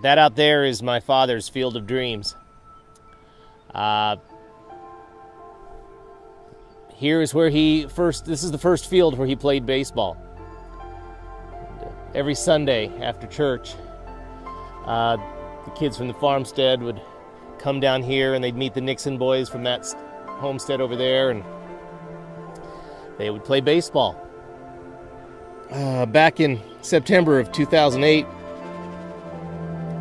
That out there is my father's field of dreams. Here is where this is the first field where he played baseball. Every Sunday after church, the kids from the farmstead would come down here and they'd meet the Nixon boys from that homestead over there, and they would play baseball. Back in September of 2008,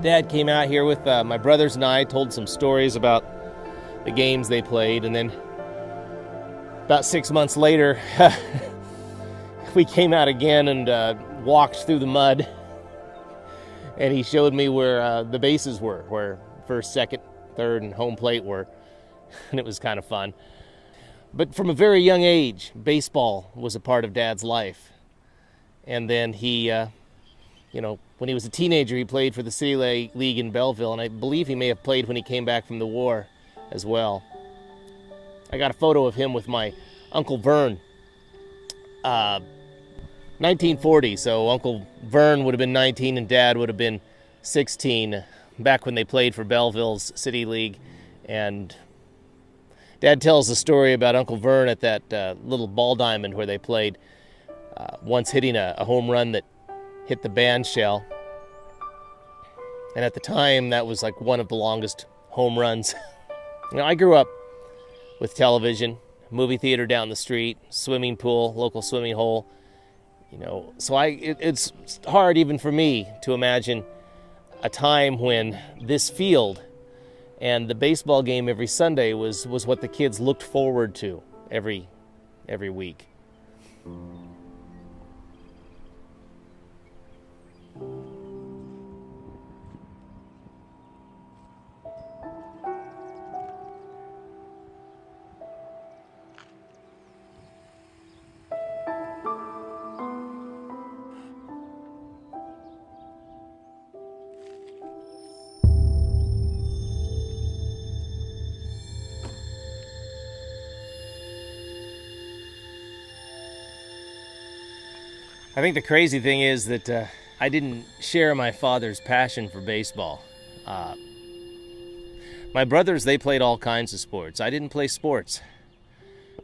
Dad came out here with my brothers and I, told some stories about the games they played, and then about 6 months later, we came out again and walked through the mud, and he showed me where the bases were, where first, second, third, and home plate were, and it was kind of fun. But from a very young age, baseball was a part of Dad's life. And then he, when he was a teenager, he played for the City League in Belleville, and I believe he may have played when he came back from the war as well. I got a photo of him with my Uncle Vern. 1940, so Uncle Vern would have been 19 and Dad would have been 16 back when they played for Belleville's City League. And Dad tells the story about Uncle Vern at that little ball diamond where they played, once hitting a home run that hit the band shell. And at the time, that was like one of the longest home runs. I grew up with television, movie theater down the street, swimming pool, local swimming hole. So it's hard even for me to imagine a time when this field and the baseball game every Sunday was what the kids looked forward to every week. I think the crazy thing is that I didn't share my father's passion for baseball. My brothers, they played all kinds of sports. I didn't play sports.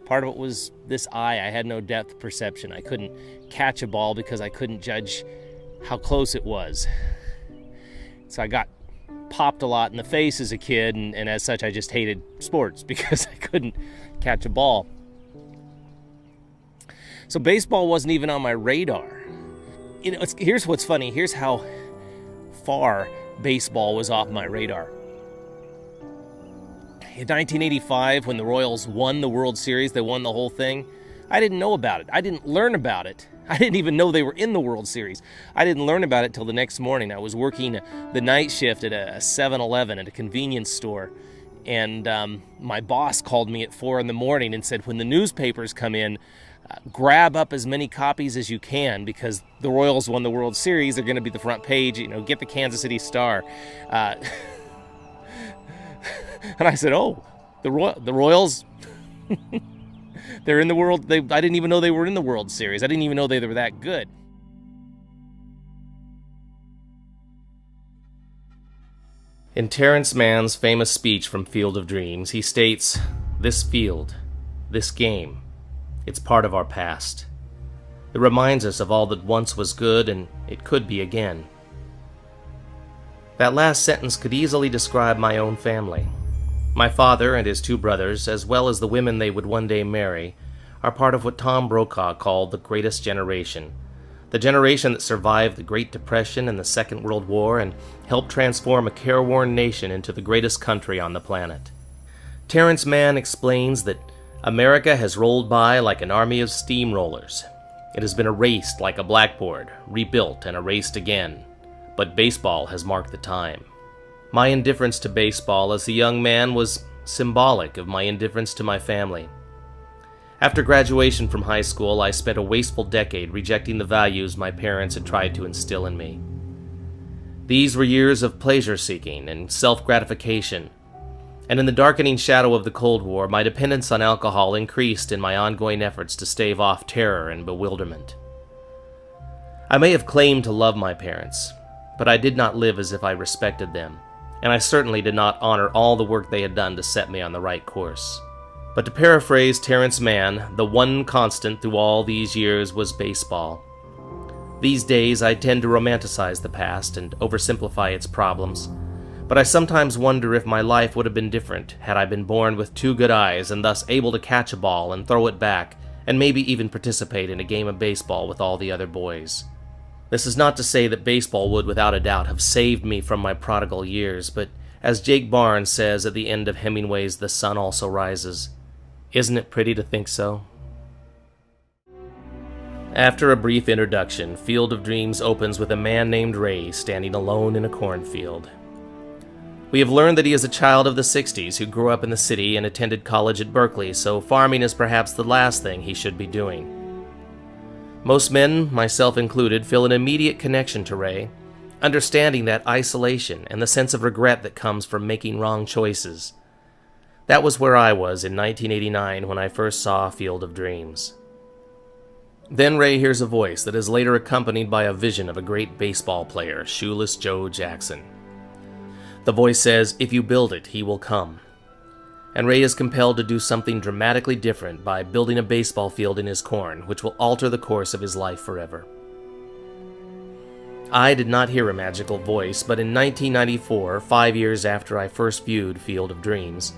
Part of it was this eye. I had no depth perception. I couldn't catch a ball because I couldn't judge how close it was. So I got popped a lot in the face as a kid, and as such I just hated sports because I couldn't catch a ball. So baseball wasn't even on my radar. Here's what's funny. Here's how far baseball was off my radar. In 1985, when the Royals won the World Series, they won the whole thing, I didn't know about it. I didn't learn about it. I didn't even know they were in the World Series. I didn't learn about it till the next morning. I was working the night shift at a 7-Eleven at a convenience store, and my boss called me at 4 in the morning and said, when the newspapers come in, grab up as many copies as you can because the Royals won the World Series. They're going to be the front page. Get the Kansas City Star. And I said, "Oh, the Royals? They're in the world. I didn't even know they were in the World Series. I didn't even know they were that good." In Terrence Mann's famous speech from Field of Dreams, he states, "This field, this game, it's part of our past. It reminds us of all that once was good and it could be again." That last sentence could easily describe my own family. My father and his 2 brothers, as well as the women they would one day marry, are part of what Tom Brokaw called the greatest generation. The generation that survived the Great Depression and the Second World War and helped transform a careworn nation into the greatest country on the planet. Terrence Mann explains that America has rolled by like an army of steamrollers. It has been erased like a blackboard, rebuilt and erased again. But baseball has marked the time. My indifference to baseball as a young man was symbolic of my indifference to my family. After graduation from high school, I spent a wasteful decade rejecting the values my parents had tried to instill in me. These were years of pleasure-seeking and self-gratification, and in the darkening shadow of the Cold War, my dependence on alcohol increased in my ongoing efforts to stave off terror and bewilderment. I may have claimed to love my parents, but I did not live as if I respected them, and I certainly did not honor all the work they had done to set me on the right course. But to paraphrase Terrence Mann, the one constant through all these years was baseball. These days, I tend to romanticize the past and oversimplify its problems, but I sometimes wonder if my life would have been different had I been born with two good eyes and thus able to catch a ball and throw it back, and maybe even participate in a game of baseball with all the other boys. This is not to say that baseball would without a doubt have saved me from my prodigal years, but as Jake Barnes says at the end of Hemingway's The Sun Also Rises, isn't it pretty to think so? After a brief introduction, Field of Dreams opens with a man named Ray standing alone in a cornfield. We have learned that he is a child of the 60s who grew up in the city and attended college at Berkeley, so farming is perhaps the last thing he should be doing. Most men, myself included, feel an immediate connection to Ray, understanding that isolation and the sense of regret that comes from making wrong choices. That was where I was in 1989 when I first saw Field of Dreams. Then Ray hears a voice that is later accompanied by a vision of a great baseball player, Shoeless Joe Jackson. The voice says, "If you build it, he will come." And Ray is compelled to do something dramatically different by building a baseball field in his corn, which will alter the course of his life forever. I did not hear a magical voice, but in 1994, 5 years after I first viewed Field of Dreams,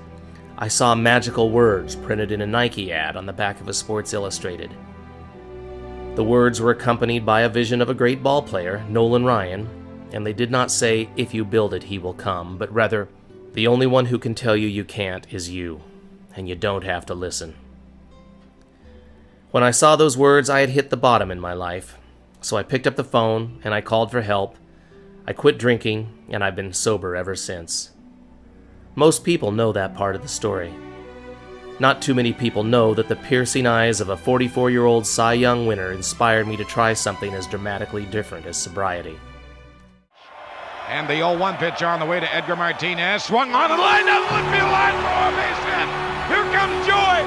I saw magical words printed in a Nike ad on the back of a Sports Illustrated. The words were accompanied by a vision of a great ball player, Nolan Ryan, and they did not say, "If you build it, he will come," but rather, "The only one who can tell you you can't is you, and you don't have to listen." When I saw those words, I had hit the bottom in my life, so I picked up the phone and I called for help. I quit drinking, and I've been sober ever since. Most people know that part of the story. Not too many people know that the piercing eyes of a 44-year-old Cy Young winner inspired me to try something as dramatically different as sobriety. And the 0-1 pitch on the way to Edgar Martinez. Swung on and lined up left field line for a base hit. Here comes Joy.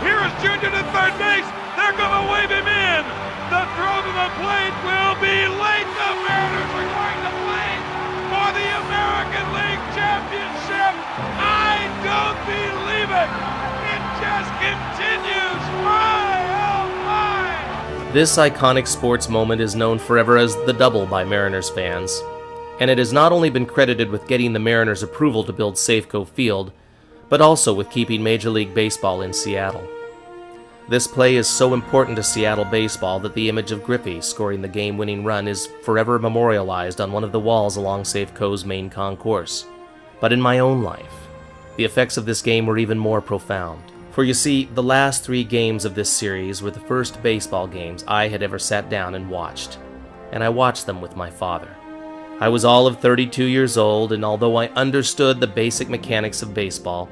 Here is Junior to third base. They're going to wave him in. The throw to the plate will be late. The Mariners are going to play for the American League Championship. I don't believe it. It just continues. My, oh my. This iconic sports moment is known forever as the double by Mariners fans, and it has not only been credited with getting the Mariners' approval to build Safeco Field, but also with keeping Major League Baseball in Seattle. This play is so important to Seattle baseball that the image of Griffey scoring the game-winning run is forever memorialized on one of the walls along Safeco's main concourse. But in my own life, the effects of this game were even more profound. For you see, the last 3 games of this series were the first baseball games I had ever sat down and watched, and I watched them with my father. I was all of 32 years old, and although I understood the basic mechanics of baseball,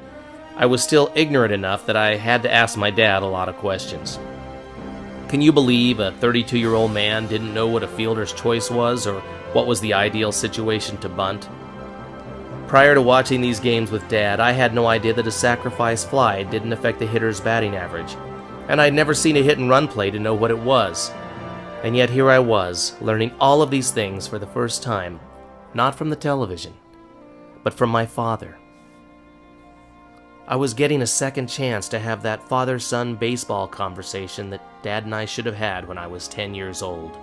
I was still ignorant enough that I had to ask my dad a lot of questions. Can you believe a 32-year-old man didn't know what a fielder's choice was or what was the ideal situation to bunt? Prior to watching these games with Dad, I had no idea that a sacrifice fly didn't affect the hitter's batting average, and I'd never seen a hit-and-run play to know what it was. And yet here I was, learning all of these things for the first time, not from the television, but from my father. I was getting a second chance to have that father-son baseball conversation that Dad and I should have had when I was 10 years old.